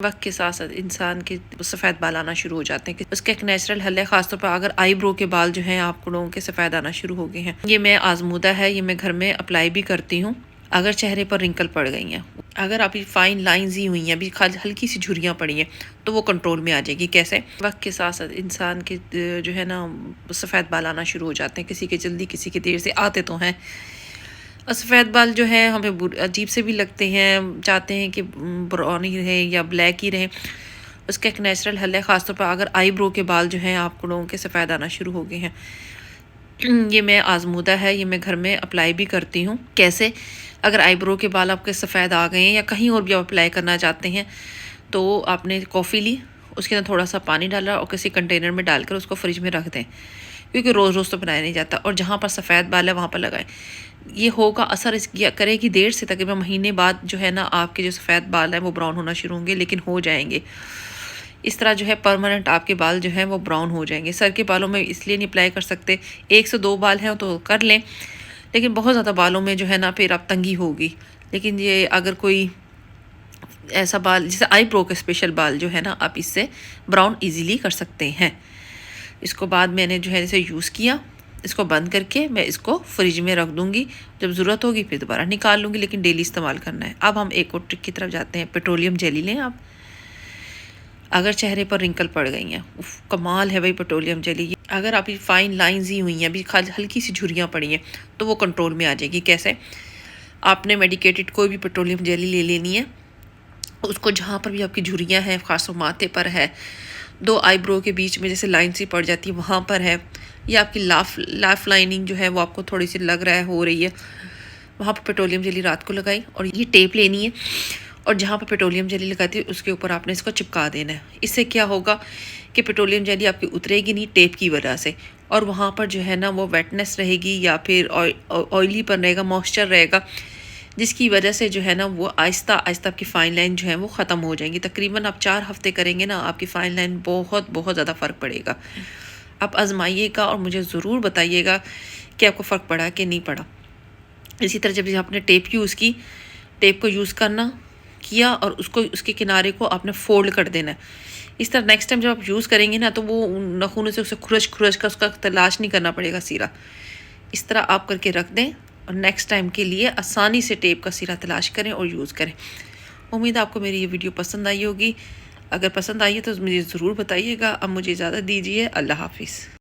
वक्त के साथ साथ इंसान के सफ़ेद बाल आना शुरू हो जाते हैं। उसका एक नेचुरल हल है, खासतौर पर अगर आईब्रो के बाल जो हैं आप लोगों के सफ़ेद आना शुरू हो गए हैं। ये मैं आजमूदा है, ये मैं घर में अप्लाई भी करती हूँ। अगर चेहरे पर रिंकल पड़ गई हैं, अगर आपकी फाइन लाइंस ही हुई हैं, अभी हल्की सी झुर्रियाँ पड़ी हैं, तो वो कंट्रोल में आ जाएगी। कैसे? वक्त के साथ साथ इंसान के जो है ना सफ़ेद बाल आना शुरू हो जाते हैं। किसी के जल्दी, किसी के देर से आते तो हैं। सफ़ेद बाल जो है हमें अजीब से भी लगते हैं, चाहते हैं कि ब्राउन ही रहे या ब्लैक ही रहे। उसका एक नेचुरल हल है, ख़ासतौर पर अगर आईब्रो के बाल जो हैं आप लोगों के सफ़ेद आना शुरू हो गए हैं। ये मैं आजमूदा है, ये मैं घर में अप्लाई भी करती हूँ। कैसे? अगर आईब्रो के बाल आपके सफ़ेद आ गए हैं या कहीं और भी आप अप्लाई करना चाहते हैं, तो आपने कॉफ़ी ली, उसके अंदर थोड़ा सा पानी डाला और किसी कंटेनर में डालकर उसको फ्रिज में रख दें, क्योंकि रोज़ रोज़ तो बनाया नहीं जाता। और जहाँ पर सफ़ेद बाल है वहाँ पर लगाएं। ये होगा असर इसकी करेगी देर से, तकरीबन महीने बाद जो है ना आपके जो सफ़ेद बाल हैं वो ब्राउन होना शुरू होंगे, लेकिन हो जाएंगे। इस तरह जो है परमानेंट आपके बाल जो हैं वो ब्राउन हो जाएंगे। सर के बालों में इसलिए नहीं अप्लाई कर सकते, 1 से 2 बाल हैं तो कर लें, लेकिन बहुत ज़्यादा बालों में जो है ना फिर आप तंगी होगी। लेकिन ये अगर कोई ऐसा बाल जैसे आईब्रो के स्पेशल बाल जो है ना, आप इससे ब्राउन ईजीली कर सकते हैं। इसको बाद मैंने जो है इसे यूज़ किया, इसको बंद करके मैं इसको फ्रिज में रख दूंगी। जब ज़रूरत होगी फिर दोबारा निकाल लूँगी, लेकिन डेली इस्तेमाल करना है। अब हम एक और ट्रिक की तरफ जाते हैं। पेट्रोलियम जेली लें आप। अगर चेहरे पर रिंकल पड़ गई हैं, कमाल है भाई पेट्रोलियम जेली। अगर आपकी फाइन लाइंस ही हुई हैं, अभी हल्की सी झुर्रियाँ पड़ी हैं, तो वो कंट्रोल में आ जाएगी। कैसे? आपने मेडिकेटेड कोई भी पेट्रोलियम जेली ले लेनी है, उसको जहाँ पर भी आपकी झुर्रियाँ हैं, खासतौर माथे पर है, 2 आईब्रो के बीच में जैसे लाइन सी पड़ जाती है वहाँ पर है, या आपकी लाफ लाइनिंग जो है वो आपको थोड़ी सी लग रहा है हो रही है, वहाँ पर पेट्रोलियम जेली रात को लगाई। और ये टेप लेनी है और जहाँ पर पेट्रोलियम जेली लगाती है उसके ऊपर आपने इसको चिपका देना है। इससे क्या होगा कि पेट्रोलियम जेली आपकी उतरेगी नहीं टेप की वजह से, और वहाँ पर जो है ना वो वेटनेस रहेगी या फिर ऑयली पर रहेगा, मॉइस्चर रहेगा, जिसकी वजह से जो है ना वो आहिस्ता आहिस्ता आपकी फ़ाइन लाइन जो है वो ख़त्म हो जाएंगी। तकरीबन आप 4 हफ़्ते करेंगे ना, आपकी फ़ाइन लाइन बहुत बहुत ज़्यादा फ़र्क पड़ेगा। आप आजमाइएगा और मुझे ज़रूर बताइएगा कि आपको फ़र्क पड़ा कि नहीं पड़ा। इसी तरह जब आपने टेप यूज़ की, टेप को यूज़ करना किया और उसको उसके किनारे को आपने फोल्ड कर देना है। इस तरह नेक्स्ट टाइम जब आप यूज़ करेंगे ना, तो वो नाखूनों से उसे खुरच खुरच का उसका तलाश नहीं करना पड़ेगा सिरा। इस तरह आप करके रख दें और नेक्स्ट टाइम के लिए आसानी से टेप का सिरा तलाश करें और यूज़ करें। उम्मीद है आपको मेरी ये वीडियो पसंद आई होगी। अगर पसंद आई है तो मुझे ज़रूर बताइएगा। अब मुझे इजाज़त दीजिए। अल्लाह हाफिज़।